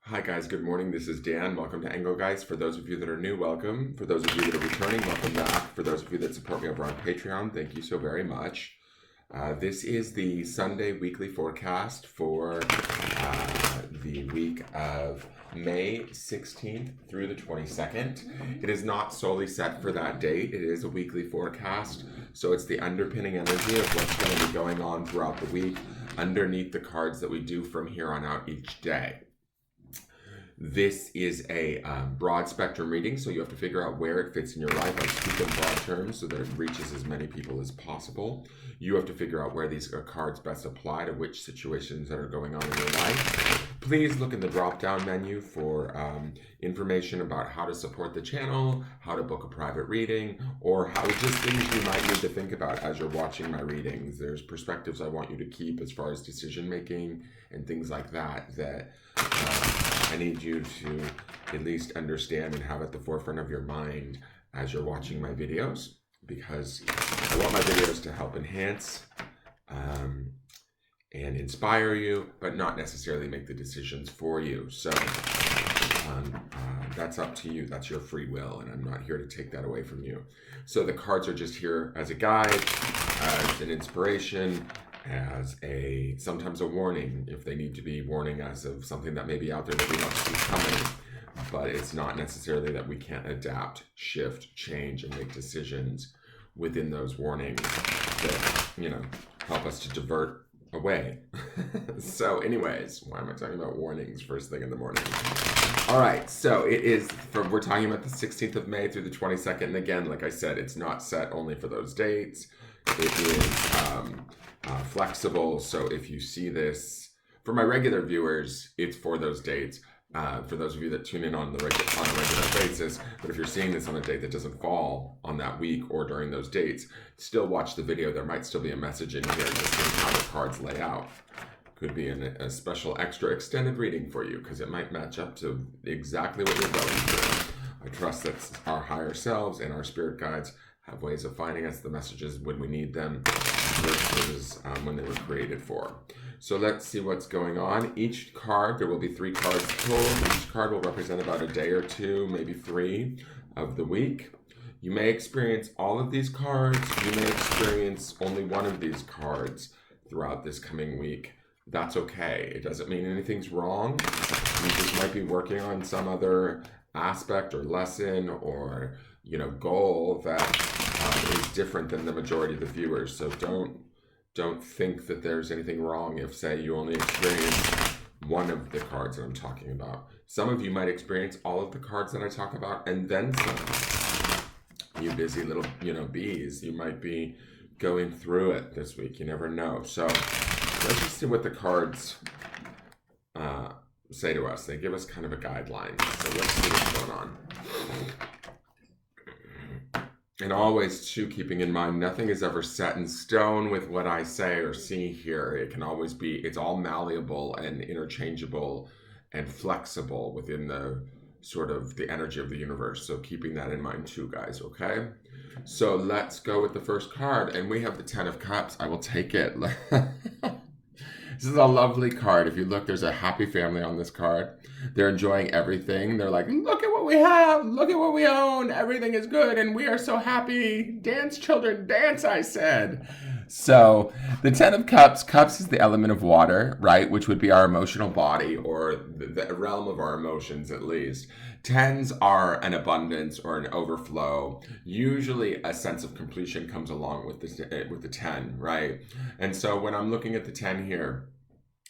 Hi guys, good morning. This is Dan. Welcome to Engelgeist. For those of you that are new, welcome. For those of you that are returning, welcome back. For those of you that support me over on Patreon, thank you so very much. This is the Sunday weekly forecast for the week of May 16th through the 22nd. It is not solely set for that date. It is a weekly forecast, so it's the underpinning energy of what's going to be going on throughout the week underneath the cards that we do from here on out each day. This is a broad spectrum reading, so you have to figure out where it fits in your life. I speak in broad terms so that it reaches as many people as possible. You have to figure out where these cards best apply to which situations that are going on in your life. Please look in the drop-down menu for information about how to support the channel, how to book a private reading, or how just things you might need to think about as you're watching my readings. There's perspectives I want you to keep as far as decision-making and things like that I need you to at least understand and have at the forefront of your mind as you're watching my videos, because I want my videos to help enhance and inspire you, but not necessarily make the decisions for you. So that's up to you. That's your free will, and I'm not here to take that away from you. So the cards are just here as a guide, as an inspiration, as sometimes a warning if they need to be warning us of something that may be out there that we don't see coming. But it's not necessarily that we can't adapt, shift, change, and make decisions within those warnings that, help us to divert away. So anyways, why am I talking about warnings first thing in the morning? All right, so we're talking about the 16th of May through the 22nd. And again, like I said, it's not set only for those dates. It is flexible, so if you see this, for my regular viewers, it's for those dates. For those of you that tune in on a regular basis, but if you're seeing this on a date that doesn't fall on that week or during those dates, still watch the video. There might still be a message in here just in how the cards lay out. Could be a special extra extended reading for you, because it might match up to exactly what you're going through. I trust that our higher selves and our spirit guides have ways of finding us the messages when we need them versus when they were created for. So let's see what's going on. Each card, there will be 3 cards total. Each card will represent about a day or 2, maybe 3 of the week. You may experience all of these cards. You may experience only one of these cards throughout this coming week. That's okay. It doesn't mean anything's wrong. You just might be working on some other aspect or lesson or goal that is different than the majority of the viewers. So don't think that there's anything wrong if, say, you only experience one of the cards that I'm talking about. Some of you might experience all of the cards that I talk about and then some. You busy little bees, you might be going through it this week. You never know. So let's just see what the cards say to us. They give us kind of a guideline. So let's see what's going on. And always, too, keeping in mind, nothing is ever set in stone with what I say or see here. It can always be, it's all malleable and interchangeable and flexible within the sort of the energy of the universe. So keeping that in mind too, guys, okay? So let's go with the first card. And we have the 10 of Cups. I will take it. This is a lovely card. If you look, there's a happy family on this card. They're enjoying everything. They're like, look at what we have. Look at what we own. Everything is good, and we are so happy. Dance, children, dance, I said. So the 10 of Cups. Cups is the element of water, right? Which would be our emotional body, or the realm of our emotions, at least. 10s are an abundance or an overflow. Usually a sense of completion comes along with the 10, right? And so when I'm looking at the 10 here,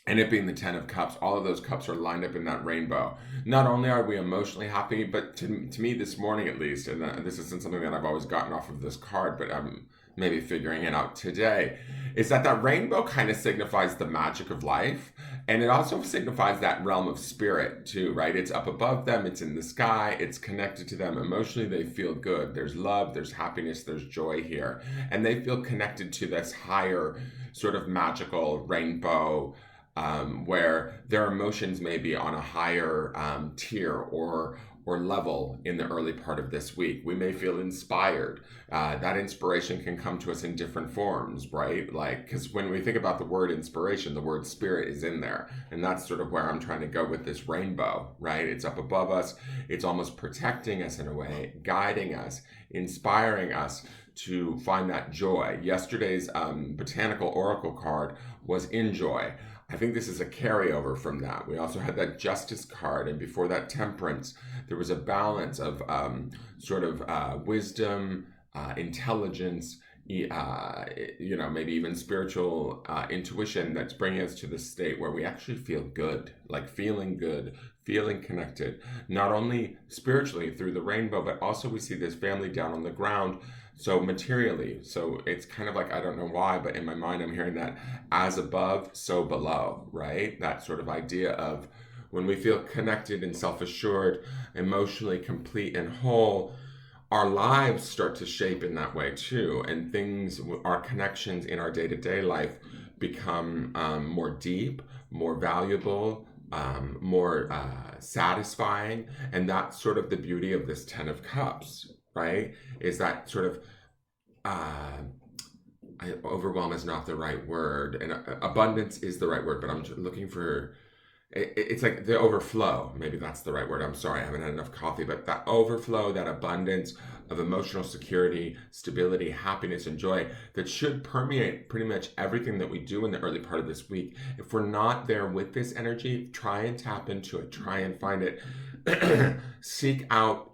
and it being the 10 of Cups, all of those cups are lined up in that rainbow. Not only are we emotionally happy, but to me this morning at least, and this isn't something that I've always gotten off of this card, but I'm maybe figuring it out today, is that rainbow kind of signifies the magic of life. And it also signifies that realm of spirit too, right? It's up above them, it's in the sky, it's connected to them. Emotionally, they feel good. There's love, there's happiness, there's joy here. And they feel connected to this higher sort of magical rainbow where their emotions may be on a higher tier or level in the early part of this week. We may feel inspired. That inspiration can come to us in different forms, right? Like, because when we think about the word inspiration, the word spirit is in there. And that's sort of where I'm trying to go with this rainbow, right? It's up above us. It's almost protecting us in a way, guiding us, inspiring us to find that joy. Yesterday's botanical oracle card was enjoy. I think this is a carryover from that. We also had that justice card, and before that temperance. There was a balance of wisdom, intelligence, maybe even spiritual intuition that's bringing us to this state where we actually feel good, like feeling good, feeling connected, not only spiritually through the rainbow, but also we see this family down on the ground. So materially, so it's kind of like, I don't know why, but in my mind, I'm hearing that as above, so below, right? That sort of idea of when we feel connected and self-assured, emotionally complete and whole, our lives start to shape in that way too. And things, our connections in our day-to-day life become more deep, more valuable, more satisfying. And that's sort of the beauty of this Ten of Cups, right? Is that sort of overwhelm is not the right word, and abundance is the right word, but I'm looking for it's like the overflow. Maybe that's the right word. I'm sorry, I haven't had enough coffee, but that overflow, that abundance of emotional security, stability, happiness, and joy that should permeate pretty much everything that we do in the early part of this week. If we're not there with this energy, try and tap into it, try and find it. Seek out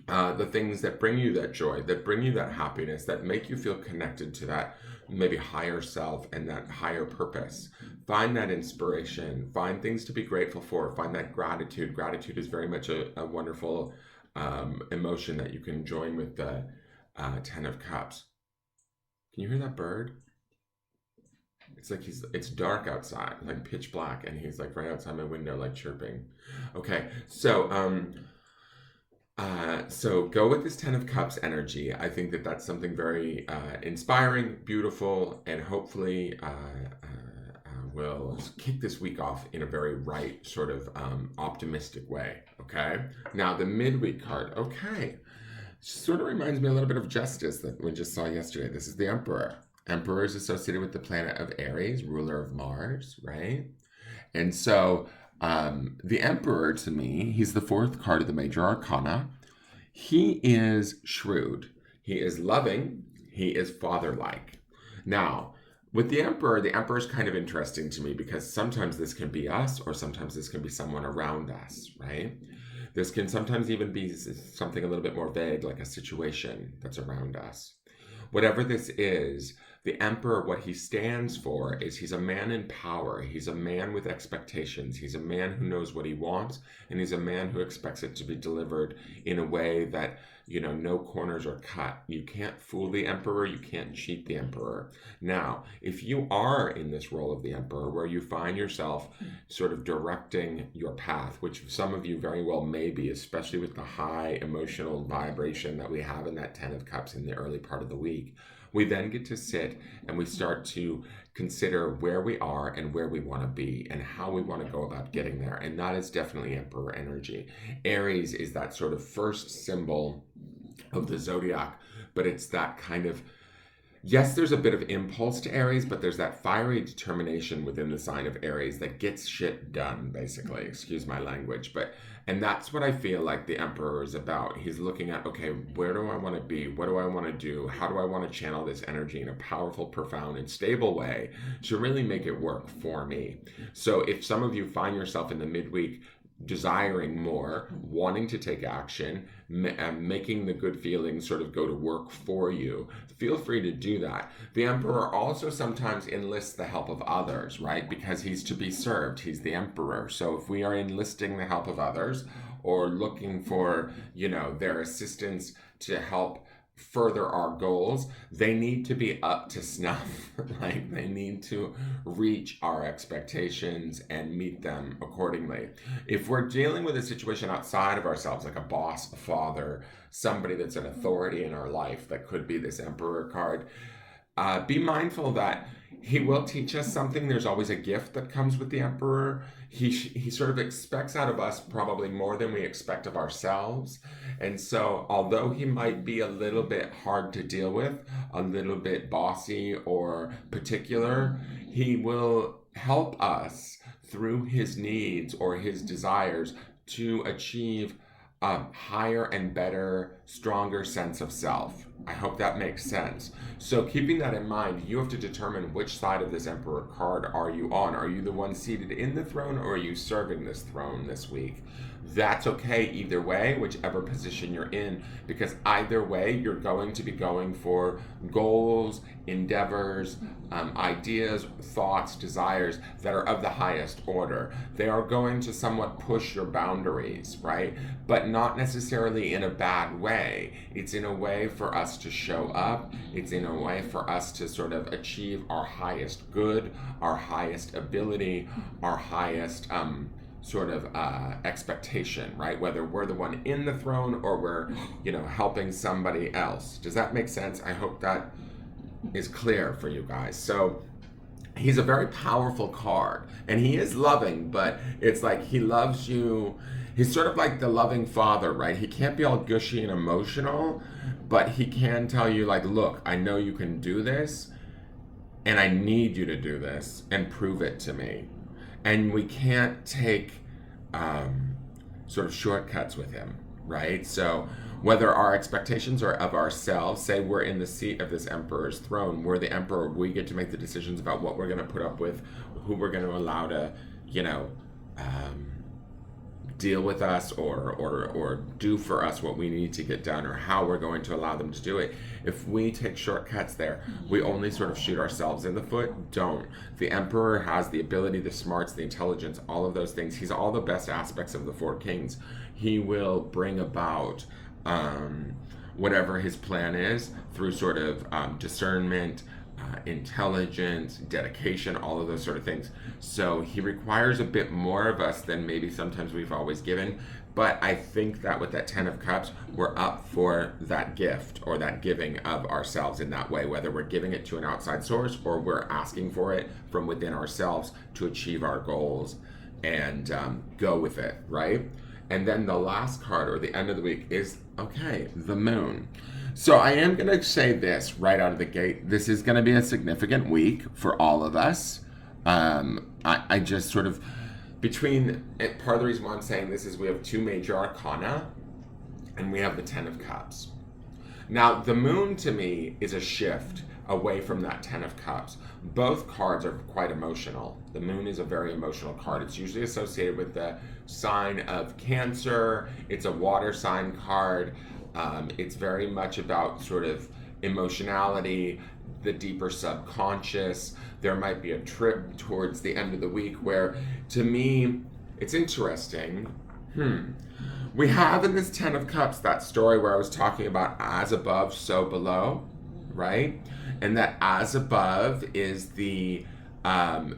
the things that bring you that joy, that bring you that happiness, that make you feel connected to that maybe higher self and that higher purpose. Find that inspiration, find things to be grateful for, find that gratitude. Gratitude is very much a wonderful emotion that you can join with the Ten of Cups. Can you hear that bird? It's like it's dark outside, like pitch black, and he's like right outside my window, like chirping. Okay, so go with this Ten of Cups energy. I think that that's something very inspiring, beautiful, and hopefully will kick this week off in a very right sort of optimistic way. Okay. Now the midweek card. Okay. Sort of reminds me a little bit of Justice that we just saw yesterday. This is the Emperor. Emperor is associated with the planet of Aries, ruler of Mars, right? And so the Emperor, to me, he's the fourth card of the major arcana. He is shrewd. He is loving. He is father-like. Now, with the Emperor is kind of interesting to me because sometimes this can be us or sometimes this can be someone around us, right? This can sometimes even be something a little bit more vague, like a situation that's around us. Whatever this is, the Emperor, what he stands for is he's a man in power. He's a man with expectations. He's a man who knows what he wants, and he's a man who expects it to be delivered in a way that, no corners are cut. You can't fool the Emperor. You can't cheat the Emperor. Now, if you are in this role of the Emperor, where you find yourself sort of directing your path, which some of you very well may be, especially with the high emotional vibration that we have in that Ten of Cups in the early part of the week, we then get to sit and we start to consider where we are and where we want to be and how we want to go about getting there. And that is definitely Emperor energy. Aries is that sort of first symbol of the zodiac, but it's that kind of, yes, there's a bit of impulse to Aries, but there's that fiery determination within the sign of Aries that gets shit done, basically. Excuse my language. And that's what I feel like the Emperor is about. He's looking at, okay, where do I want to be? What do I want to do? How do I want to channel this energy in a powerful, profound, and stable way to really make it work for me? So if some of you find yourself in the midweek desiring more, wanting to take action, making the good feelings sort of go to work for you, feel free to do that. The Emperor also sometimes enlists the help of others, right? Because he's to be served. He's the Emperor. So if we are enlisting the help of others or looking for, their assistance to help further our goals, they need to be up to snuff. Like they need to reach our expectations and meet them accordingly. If we're dealing with a situation outside of ourselves, like a boss, a father, somebody that's an authority in our life, that could be this Emperor card, be mindful that He will teach us something. There's always a gift that comes with the Emperor. He sort of expects out of us probably more than we expect of ourselves. And so, although he might be a little bit hard to deal with, a little bit bossy or particular, he will help us through his needs or his desires to achieve a higher and better, stronger sense of self. I hope that makes sense. So keeping that in mind, you have to determine which side of this Emperor card are you on. Are you the one seated in the throne, or are you serving this throne this week? That's okay either way, whichever position you're in, because either way, you're going to be going for goals, endeavors, ideas, thoughts, desires that are of the highest order. They are going to somewhat push your boundaries, right? But not necessarily in a bad way. It's in a way for us to show up. It's in a way for us to sort of achieve our highest good, our highest ability, our highest expectation, right? Whether we're the one in the throne or we're, helping somebody else. Does that make sense? I hope that is clear for you guys. So he's a very powerful card, and he is loving, but it's like he loves you. He's sort of like the loving father, right? He can't be all gushy and emotional, but he can tell you, like, look, I know you can do this, and I need you to do this, and prove it to me. And we can't take sort of shortcuts with him, right? So whether our expectations are of ourselves, say we're in the seat of this emperor's throne, we're the emperor, we get to make the decisions about what we're going to put up with, who we're going to allow to, deal with us or do for us what we need to get done, or how we're going to allow them to do it. If we take shortcuts there, we only sort of shoot ourselves in the foot. Don't. The Emperor has the ability, the smarts, the intelligence, all of those things. He's all the best aspects of the four kings. He will bring about whatever his plan is through sort of discernment, intelligence, dedication, all of those sort of things. So he requires a bit more of us than maybe sometimes we've always given. But I think that with that 10 of Cups, we're up for that gift or that giving of ourselves in that way, whether we're giving it to an outside source or we're asking for it from within ourselves to achieve our goals and go with it, right? And then the last card, or the end of the week, is, okay, the Moon. So I am going to say this right out of the gate. This is going to be a significant week for all of us. I just sort of, part of the reason why I'm saying this is we have two major arcana, and we have the 10 of Cups. Now, the Moon to me is a shift away from that 10 of Cups. Both cards are quite emotional. The Moon is a very emotional card. It's usually associated with the sign of Cancer. It's a water sign card. It's very much about sort of emotionality, the deeper subconscious. There might be a trip towards the end of the week where, to me, it's interesting. We have in this 10 of Cups that story where I was talking about as above, so below, right? And that as above is the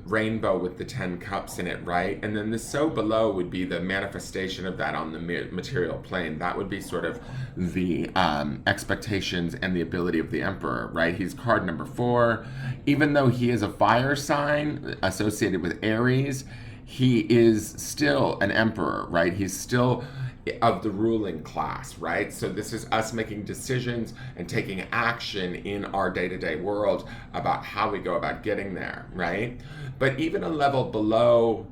rainbow with the 10 cups in it, right? And then the so below would be the manifestation of that on the material plane. That would be sort of the expectations and the ability of the Emperor, right? He's card number 4. Even though he is a fire sign associated with Aries, he is still an Emperor, right? He's still of the ruling class, right? So this is us making decisions and taking action in our day-to-day world about how we go about getting there, right? But even a level below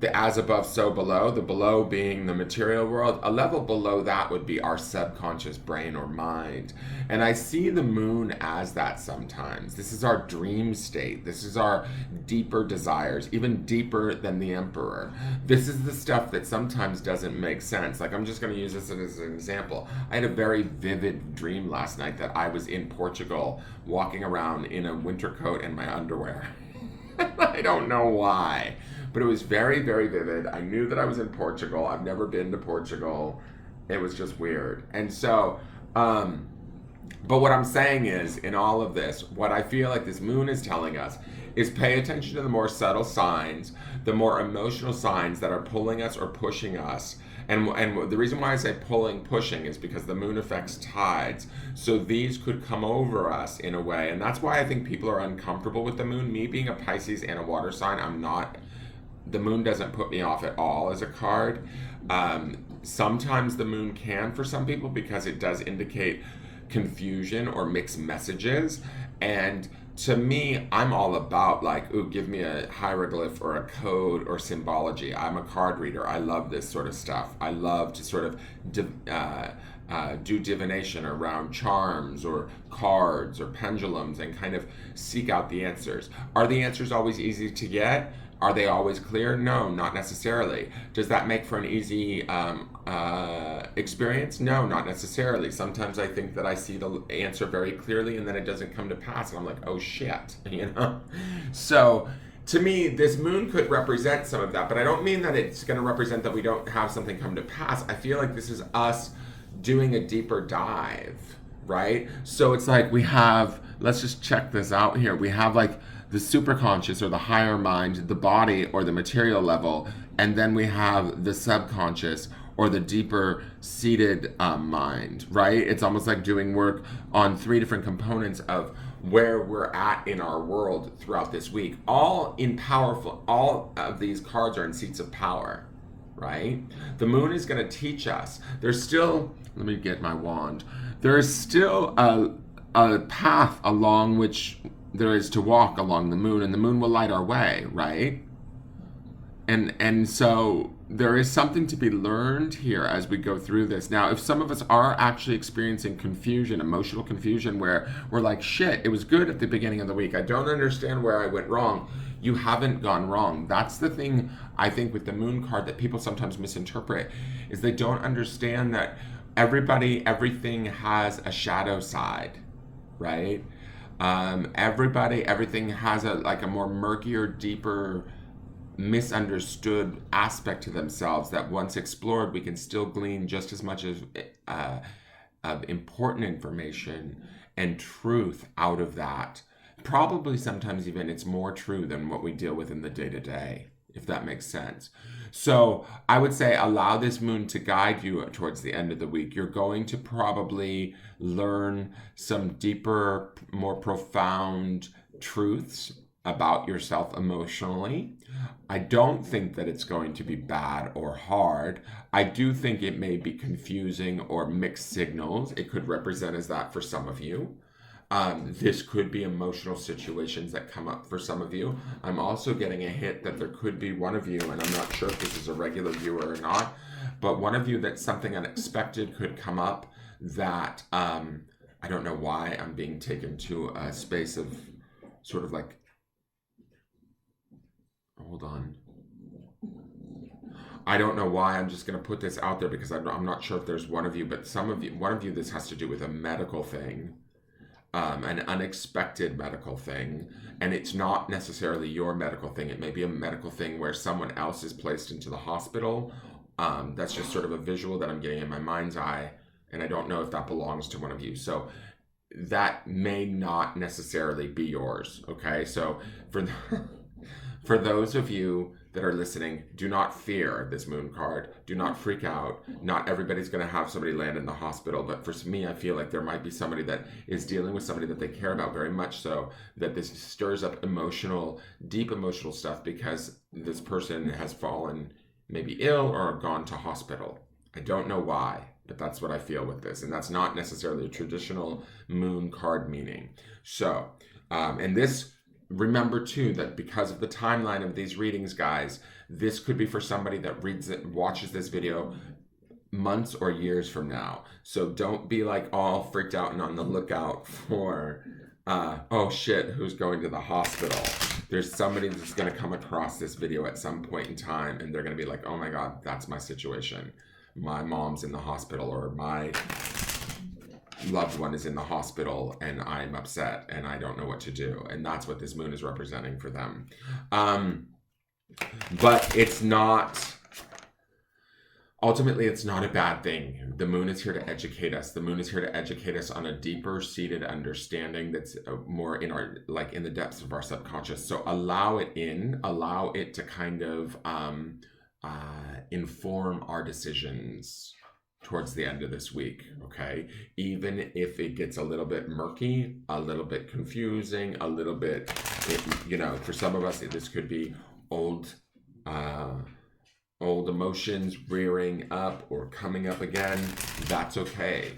the as above, so below, the below being the material world, a level below that would be our subconscious brain or mind. And I see the Moon as that sometimes. This is our dream state. This is our deeper desires, even deeper than the Emperor. This is the stuff that sometimes doesn't make sense. Like, I'm just going to use this as an example. I had a very vivid dream last night that I was in Portugal walking around in a winter coat and my underwear. I don't know why, but it was very, very vivid. I knew that I was in Portugal. I've never been to Portugal. It was just weird. And so, but what I'm saying is, in all of this, what I feel like this Moon is telling us is pay attention to the more subtle signs, the more emotional signs that are pulling us or pushing us, And the reason why I say pulling, pushing is because the moon affects tides. So these could come over us in a way. And that's why I think people are uncomfortable with the moon. Me being a Pisces and a water sign, I'm not, the moon doesn't put me off at all as a card. Sometimes the moon can for some people because it does indicate confusion or mixed messages. And to me, I'm all about like, ooh, give me a hieroglyph or a code or symbology. I'm a card reader. I love this sort of stuff. I love to sort of do divination around charms or cards or pendulums and kind of seek out the answers. Are the answers always easy to get? Are they always clear? No, not necessarily. Does that make for an easy experience? No, not necessarily. Sometimes I think that I see the answer very clearly and then it doesn't come to pass and I'm like, oh shit, you know? So to me, this moon could represent some of that, but I don't mean that it's going to represent that we don't have something come to pass. I feel like this is us doing a deeper dive, right? So it's like we have, let's just check this out here. We have like the superconscious or the higher mind, the body or the material level, and then we have the subconscious or the deeper seated mind, right? It's almost like doing work on 3 different components of where we're at in our world throughout this week. All of these cards are in seats of power, right? The moon is going to teach us. There's still, let me get my wand. There is still a path along which there is to walk along the moon, and the moon will light our way, right? And so there is something to be learned here as we go through this. Now, if some of us are actually experiencing confusion, emotional confusion, where we're like, shit, it was good at the beginning of the week, I don't understand where I went wrong. You haven't gone wrong. That's the thing, I think, with the moon card that people sometimes misinterpret, is they don't understand that everything has a shadow side, right? Everything has a more murkier, deeper, misunderstood aspect to themselves that once explored, we can still glean just as much as of important information and truth out of that. Probably sometimes even it's more true than what we deal with in the day-to-day, if that makes sense. So I would say allow this moon to guide you towards the end of the week. You're going to probably learn some deeper, more profound truths about yourself emotionally. I don't think that it's going to be bad or hard. I do think it may be confusing or mixed signals. It could represent as that for some of you. This could be emotional situations that come up for some of you. I'm also getting a hint that there could be one of you, and I'm not sure if this is a regular viewer or not, but one of you that something unexpected could come up that I don't know why I'm being taken to a space of sort of like, hold on. I don't know why. I'm just going to put this out there because I'm not sure if there's one of you, but one of you, this has to do with a medical thing. An unexpected medical thing, and it's not necessarily your medical thing. It may be a medical thing where someone else is placed into the hospital. That's just sort of a visual that I'm getting in my mind's eye, and I don't know if that belongs to one of you. So that may not necessarily be yours, okay? So for those of you that are listening, do not fear this moon card. Do not freak out. Not everybody's going to have somebody land in the hospital, but for me, I feel like there might be somebody that is dealing with somebody that they care about very much, so that this stirs up deep emotional stuff because this person has fallen maybe ill or gone to hospital. I don't know why, but that's what I feel with this, and that's not necessarily a traditional moon card meaning. So, and this, remember too that because of the timeline of these readings, guys, this could be for somebody that watches this video months or years from now. So don't be like all freaked out and on the lookout for, oh shit, who's going to the hospital? There's somebody that's going to come across this video at some point in time and they're going to be like, oh my God, that's my situation. My mom's in the hospital, or my loved one is in the hospital and I'm upset and I don't know what to do. And that's what this moon is representing for them. But it's not, ultimately, it's not a bad thing. The moon is here to educate us. The moon is here to educate us on a deeper seated understanding that's more in our, like in the depths of our subconscious. So allow it to kind of inform our decisions towards the end of this week, okay? Even if it gets a little bit murky, a little bit confusing, a little bit, for some of us, this could be old emotions rearing up or coming up again. That's okay.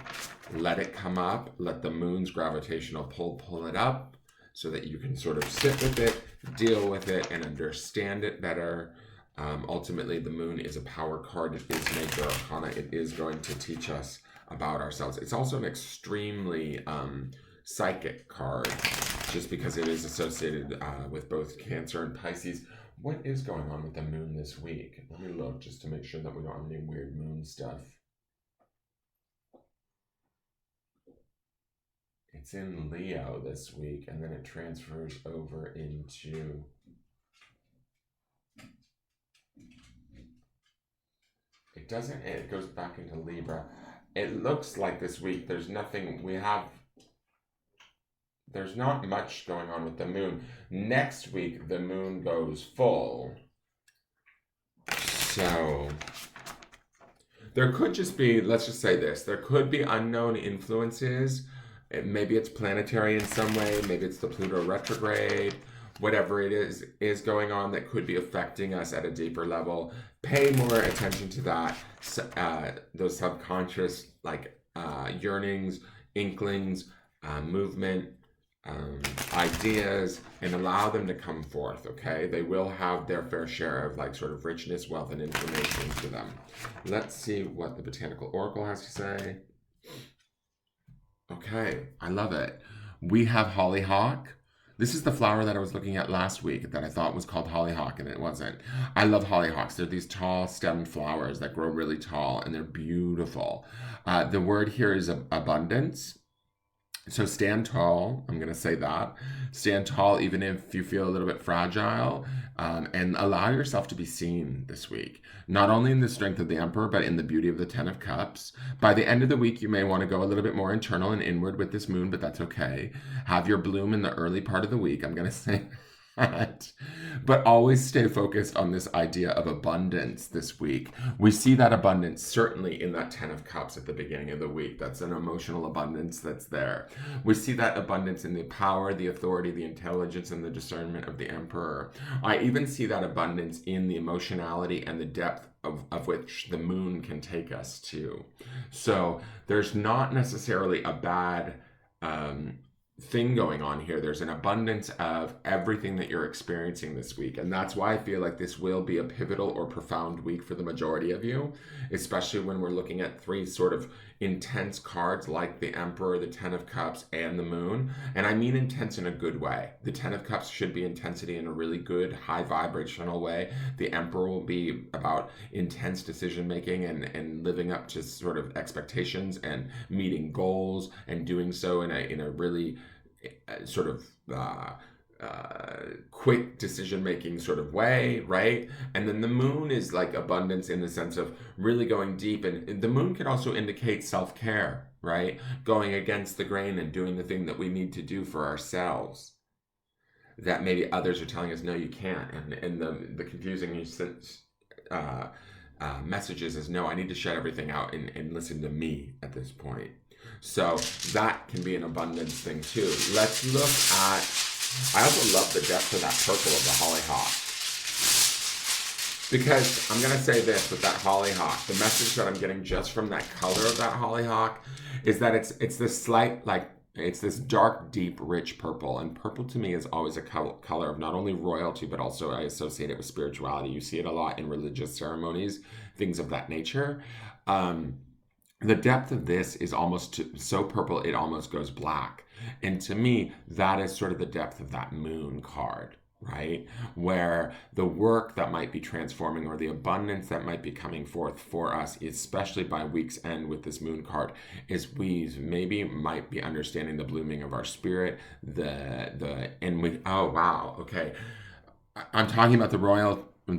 Let it come up. Let the moon's gravitational pull it up so that you can sort of sit with it, deal with it, and understand it better. Ultimately, the moon is a power card. It is Major Arcana. It is going to teach us about ourselves. It's also an extremely psychic card, just because it is associated with both Cancer and Pisces. What is going on with the moon this week? Let me look just to make sure that we don't have any weird moon stuff. It's in Leo this week, and then it transfers over into... It doesn't, it goes back into Libra. It looks like this week there's nothing, there's not much going on with the moon. Next week, the moon goes full. So, there could just be, let's just say this, there could be unknown influences. Maybe it's planetary in some way. Maybe it's the Pluto retrograde. Whatever it is going on that could be affecting us at a deeper level. Pay more attention to that. Those subconscious yearnings, inklings, movement, ideas, and allow them to come forth, okay? They will have their fair share of sort of richness, wealth, and information to them. Let's see what the Botanical Oracle has to say. Okay, I love it. We have hollyhock. This is the flower that I was looking at last week that I thought was called hollyhock, and it wasn't. I love hollyhocks. They're these tall stemmed flowers that grow really tall, and they're beautiful. The word here is abundance. So stand tall, I'm going to say that. Stand tall even if you feel a little bit fragile, and allow yourself to be seen this week. Not only in the strength of the Emperor, but in the beauty of the Ten of Cups. By the end of the week, you may want to go a little bit more internal and inward with this moon, but that's okay. Have your bloom in the early part of the week, I'm going to say that. But always stay focused on this idea of abundance this week. We see that abundance certainly in that Ten of Cups at the beginning of the week. That's an emotional abundance that's there. We see that abundance in the power, the authority, the intelligence, and the discernment of the Emperor. I even see that abundance in the emotionality and the depth of which the moon can take us to. So there's not necessarily a bad thing going on here. There's an abundance of everything that you're experiencing this week, and that's why I feel like this will be a pivotal or profound week for the majority of you, especially when we're looking at three sort of intense cards like the Emperor, the Ten of Cups, and the Moon. And I mean intense in a good way. The Ten of Cups should be intensity in a really good, high vibrational way. The Emperor will be about intense decision making and living up to sort of expectations and meeting goals and doing so in a really sort of quick decision-making sort of way, right? And then the moon is like abundance in the sense of really going deep. And the moon can also indicate self-care, right? Going against the grain and doing the thing that we need to do for ourselves that maybe others are telling us, no, you can't. And the confusing messages is, no, I need to shut everything out and listen to me at this point. So that can be an abundance thing too. Let's look at, I also love the depth of that purple of the hollyhock. Because I'm going to say this with that hollyhock, the message that I'm getting just from that color of that hollyhock is that it's this slight, it's this dark, deep, rich purple. And purple to me is always a color of not only royalty, but also I associate it with spirituality. You see it a lot in religious ceremonies, things of that nature. The depth of this is almost so purple, it almost goes black. And to me, that is sort of the depth of that moon card, right? Where the work that might be transforming or the abundance that might be coming forth for us, especially by week's end with this moon card, is we maybe might be understanding the blooming of our spirit, oh wow, okay. I'm talking about the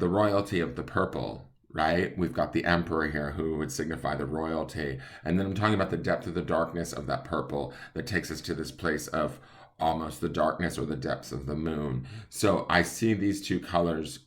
royalty of the purple, right? We've got the Emperor here who would signify the royalty. And then I'm talking about the depth of the darkness of that purple that takes us to this place of almost the darkness or the depths of the moon. So I see these two colors,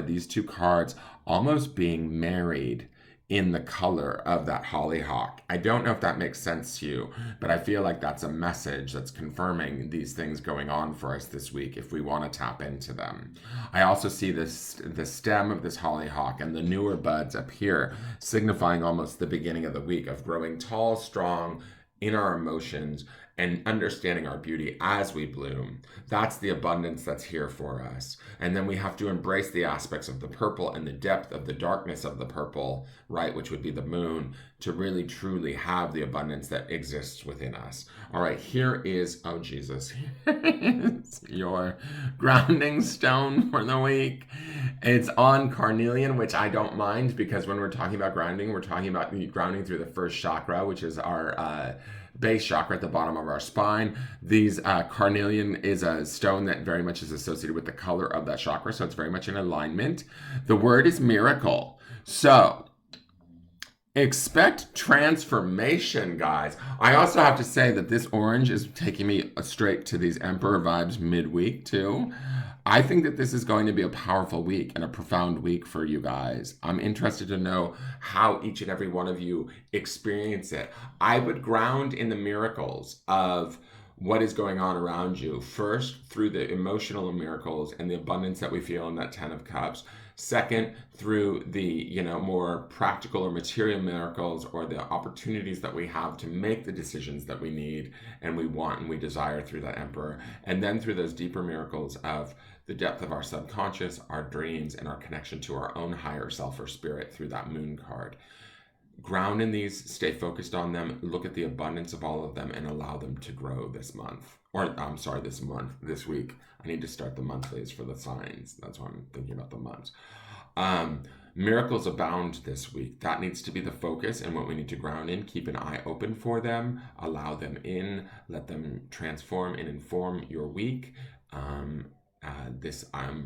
these two cards almost being married in the color of that hollyhock. I don't know if that makes sense to you, but I feel like that's a message that's confirming these things going on for us this week if we want to tap into them. I also see the stem of this hollyhock and the newer buds up here, signifying almost the beginning of the week of growing tall, strong in our emotions and understanding our beauty as we bloom. That's the abundance that's here for us. And then we have to embrace the aspects of the purple and the depth of the darkness of the purple, right, which would be the moon, to really truly have the abundance that exists within us. All right, here is, oh Jesus, it's your grounding stone for the week. It's on carnelian, which I don't mind, because when we're talking about grounding, we're talking about grounding through the first chakra, which is our base chakra at the bottom of our spine. These carnelian is a stone that very much is associated with the color of that chakra, so it's very much in alignment. The word is miracle. So expect transformation, guys. I also have to say that this orange is taking me straight to these Emperor vibes midweek too. I think that this is going to be a powerful week and a profound week for you guys. I'm interested to know how each and every one of you experience it. I would ground in the miracles of what is going on around you. First, through the emotional miracles and the abundance that we feel in that 10 of Cups. Second, through the, more practical or material miracles, or the opportunities that we have to make the decisions that we need and we want and we desire through that Emperor. And then through those deeper miracles of the depth of our subconscious, our dreams, and our connection to our own higher self or spirit through that moon card. Ground in these, stay focused on them, look at the abundance of all of them, and allow them to grow this month. This week. I need to start the monthlies for the signs. That's why I'm thinking about the months. Miracles abound this week. That needs to be the focus and what we need to ground in. Keep an eye open for them. Allow them in. Let them transform and inform your week. I'm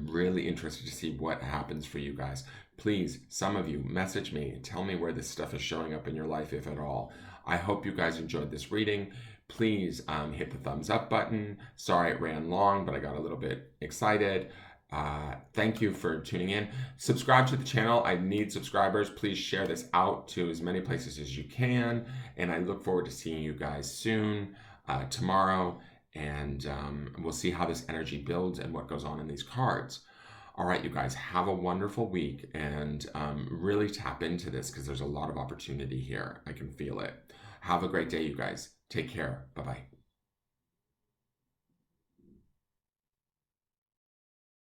really interested to see what happens for you guys. Please, some of you, message me. Tell me where this stuff is showing up in your life, if at all. I hope you guys enjoyed this reading. Please hit the thumbs up button. Sorry it ran long, but I got a little bit excited. Thank you for tuning in. Subscribe to the channel. I need subscribers. Please share this out to as many places as you can. And I look forward to seeing you guys soon, tomorrow. And we'll see how this energy builds and what goes on in these cards. All right, you guys, have a wonderful week, and really tap into this because there's a lot of opportunity here. I can feel it. Have a great day, you guys. Take care. Bye-bye.